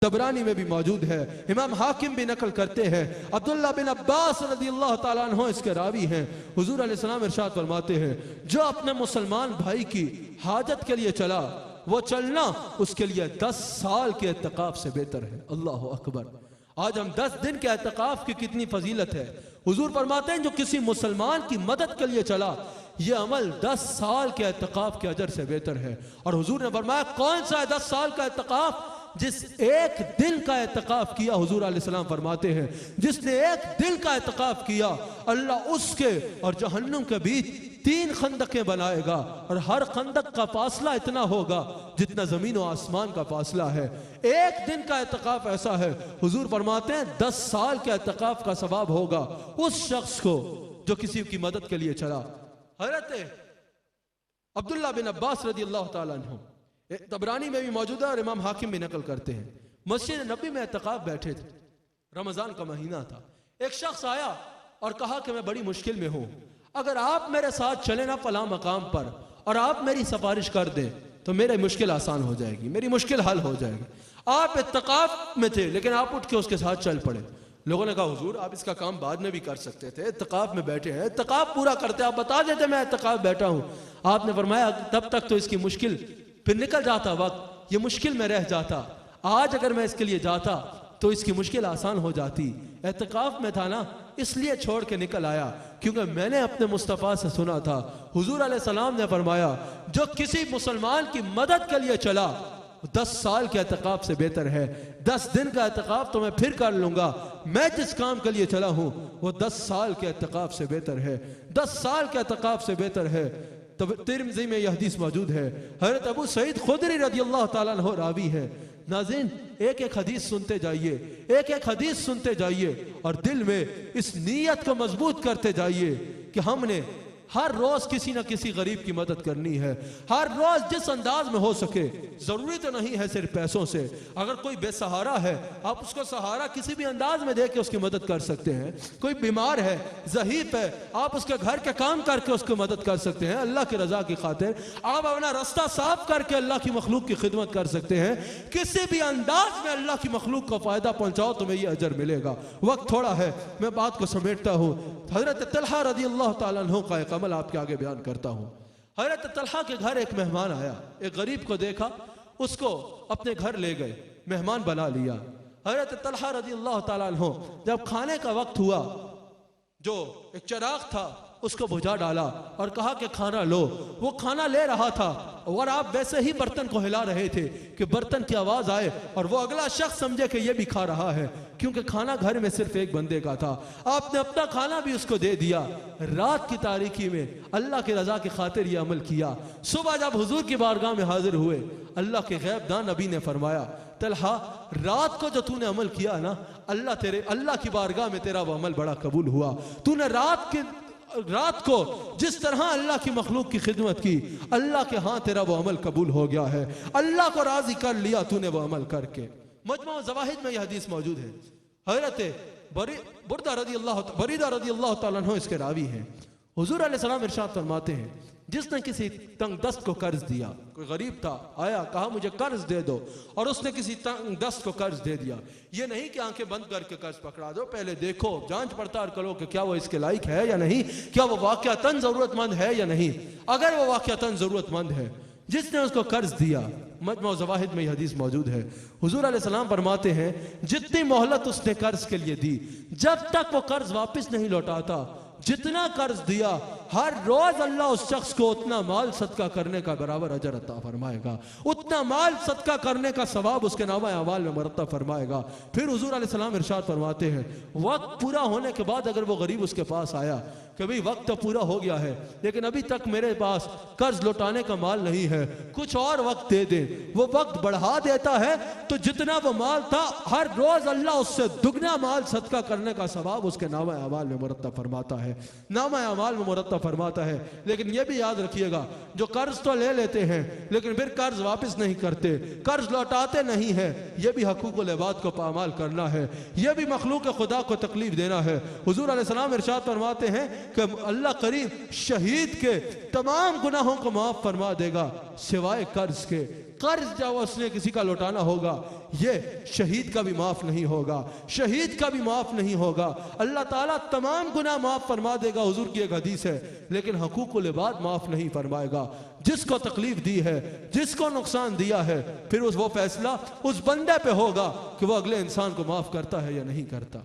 तबरानी में भी मौजूद है, इमाम हाकिम भी नकल करते हैं। अब्दुल्लाह बिन अब्बास रज़ियल्लाहु ताला अन्हु इसके रावी हैं। हुजूर अलैहिस्सलाम इरशाद फरमाते हैं, जो अपने मुसलमान भाई की हाजत के लिए चला, वो चलना उसके लिए 10 साल के एतकाफ से बेहतर है। अल्लाह अकबर। आज हम 10 दिन के एतकाफ की कितनी फजीलत है। हुजूर फरमाते हैं, जो किसी मुसलमान की मदद के लिए चला, ये अमल 10 साल के एतकाफ के अजर से बेहतर है। और हुजूर ने फरमाया, कौन सा है 10 साल का एतकाफ? जिस एक दिन का एतकाफ किया, हुजूर अलैहिस्सलाम फरमाते हैं, जिसने एक दिन का एतकाफ किया, अल्लाह उसके और जहन्नुम के बीच 3 खंदकें बनाएगा, और हर खंदक का फासला इतना होगा जितना जमीन और आसमान का फासला है। एक दिन का एतकाफ ऐसा है, हुजूर फरमाते हैं 10 साल के एतकाफ का सवाब होगा उस शख्स को जो किसी की मदद के लिए चला। हज़रत अब्दुल्लाह बिन अब्बास रज़ियल्लाहु ताला अन्हु तबरानी में भी मौजूद है और इमाम हाकिम भी नकल करते हैं, मस्जिद नबी में एतकाफ बैठे थे, रमजान का महीना था। एक शख्स आया और कहा कि मैं बड़ी मुश्किल में हूं, अगर आप मेरे साथ चले ना फलां मकाम पर और आप मेरी सिफारिश कर दें तो मेरी मुश्किल आसान हो जाएगी, मेरी मुश्किल हल हो जाएगी। आप एतकाफ में थे लेकिन आप उठ के उसके साथ चल पड़े। लोगों ने कहा, हुजूर आप इसका काम बाद में भी कर सकते थे, एतकाफ में बैठे हैं, एतकाफ पूरा करते, आप बता देते मैं एतकाफ बैठा हूं। आपने फरमाया, तब तक तो इसकी मुश्किल फिर निकल जाता वक्त, ये मुश्किल में रह जाता। आज अगर मैं इसके लिए जाता तो इसकी मुश्किल आसान हो जाती। एतकाफ में था ना, इसलिए छोड़ के निकल आया, क्योंकि मैंने अपने मुस्तफ़ा से सुना था, हुजूर अलैहिस्सलाम ने फरमाया, जो किसी मुसलमान की मदद के लिए चला 10 साल के एतकाफ से बेहतर है। 10 दिन का एतकाफ तो मैं फिर कर लूंगा, मैं जिस काम के लिए चला हूं वो 10 साल के एतकाफ से बेहतर है। 10 साल के एतकाफ से बेहतर है। तब तिरमिज़ी में यह हदीस मौजूद है, हज़रत अबू सईद खुदरी रज़ियल्लाहु ताला अन्हु रावी है। नाज़रीन, एक एक हदीस सुनते जाइए, एक एक हदीस सुनते जाइए और दिल में इस नीयत को मजबूत करते जाइए कि हमने हर रोज किसी ना किसी गरीब की मदद करनी है। हर रोज जिस अंदाज में हो सके, जरूरी तो नहीं है सिर्फ पैसों से। अगर कोई बेसहारा है, आप उसको सहारा किसी भी अंदाज में दे के उसकी मदद कर सकते हैं। कोई बीमार है, ज़हीफ है, आप उसके घर के काम करके उसकी मदद कर सकते हैं अल्लाह की रजा की खातिर। आप अपना रास्ता साफ करके अल्लाह की मखलूक की खिदमत कर सकते हैं। किसी भी अंदाज में अल्लाह की मखलूक को फायदा पहुंचाओ, तुम्हें यह अजर मिलेगा। वक्त थोड़ा है, मैं बात को समेटता हूँ। हज़रत तलहा रज़ियल्लाहु ताला अन्हु का एक अमल आपके आगे बयान करता हूँ। हज़रत तलहा के घर एक मेहमान आया, एक गरीब को देखा, उसको अपने घर ले गए, मेहमान बना लिया। हज़रत तलहा रज़ियल्लाहु ताला अन्हु जब खाने का वक्त हुआ, जो एक चिराग था उसको बुझा डाला और कहा कि खाना लो। वो खाना ले रहा था और आप वैसे ही बर्तन को हिला रहे थे कि बर्तन की आवाज आए और वो अगला शख्स समझे कि ये भी खा रहा है, क्योंकि खाना घर में सिर्फ एक बंदे का था। आपने अपना खाना भी उसको दे दिया। रात की तारीकी में अल्लाह की रजा की खातिर ये अमल किया। सुबह जब हुजूर की बारगाह में हाजिर हुए, अल्लाह के गैबदान नबी ने फरमाया, तलहा रात को जो तूने अमल किया ना, अल्लाह की बारगाह में तेरा वो अमल बड़ा कबूल हुआ। तूने रात को जिस तरह अल्लाह की मखलूक की खिदमत की, अल्लाह के हाथ तेरा वो अमल कबूल हो गया है। अल्लाह को राजी कर लिया तूने वो अमल करके। मजमू ज़वाहिद में यह हदीस मौजूद है। हज़रत बरीदा रज़ियल्लाहु ताला अन्हु इसके रावी हैं। हुजूर अलैहिस्सलाम इरशाद फरमाते हैं, जिसने किसी तंग दस्त को कर्ज दिया, कोई गरीब था, आया कहा मुझे कर्ज दे दो, और उसने किसी तंग दस्त को कर्ज दे दिया। ये नहीं कि आंखें बंद करके कर्ज पकड़ा दो, पहले देखो, जांच पड़ताल करो कि क्या वो इसके लायक है या नहीं, क्या वो वाकयातन जरूरतमंद है या नहीं। अगर वो वाकयातन जरूरतमंद है, जिसने उसको कर्ज दिया, मजमू ज़वाहिद में यह हदीस मौजूद है। हुजूर अलैहिस्सलाम फरमाते हैं, जितनी मोहलत उसने कर्ज के लिए दी, जब तक वो कर्ज वापस नहीं लौटाता, जितना कर्ज दिया, हर रोज अल्लाह उस शख्स को उतना माल सदका करने का बराबर अजर अता फरमाएगा, उतना माल सदका करने का सवाब उसके नामा अमाल में मरतब फरमाएगा। फिर हुजूर अलैहिस्सलाम इरशाद फरमाते हैं, वक्त पूरा होने के बाद अगर वो गरीब उसके पास आया कि भाई वक्त तो पूरा हो गया है लेकिन अभी तक मेरे पास कर्ज लौटाने का माल नहीं है, कुछ और वक्त दे दे, वो वक्त बढ़ा देता है तो जितना वो माल था, हर रोज अल्लाह उससे दुगना माल सदका करने का सवाब उसके नामा अमाल में मुरत्तब फरमाता है, नामा अमाल में मुरत्तब फरमाता है। लेकिन ये भी याद रखिएगा, जो कर्ज तो ले लेते हैं लेकिन फिर कर्ज वापस नहीं करते, कर्ज लौटाते नहीं है, ये भी हकूकुल इबाद को पामाल करना है, ये भी मखलूक खुदा को तकलीफ देना है। हुजूर अलैहिस्सलाम इरशाद फरमाते हैं कि अल्लाह करीब शहीद के तमाम गुनाहों को माफ फरमा देगा सिवाय कर्ज के। कर्ज जो उसने किसी का लौटाना होगा, ये शहीद का भी माफ नहीं होगा, शहीद का भी माफ नहीं होगा। अल्लाह ताला तमाम गुनाह माफ फरमा देगा, हुजूर की एक हदीस है, लेकिन हकूकुल इबाद माफ नहीं फरमाएगा। जिसको तकलीफ दी है, जिसको नुकसान दिया है, फिर वो फैसला उस बंदे पे होगा कि वो अगले इंसान को माफ करता है या नहीं करता।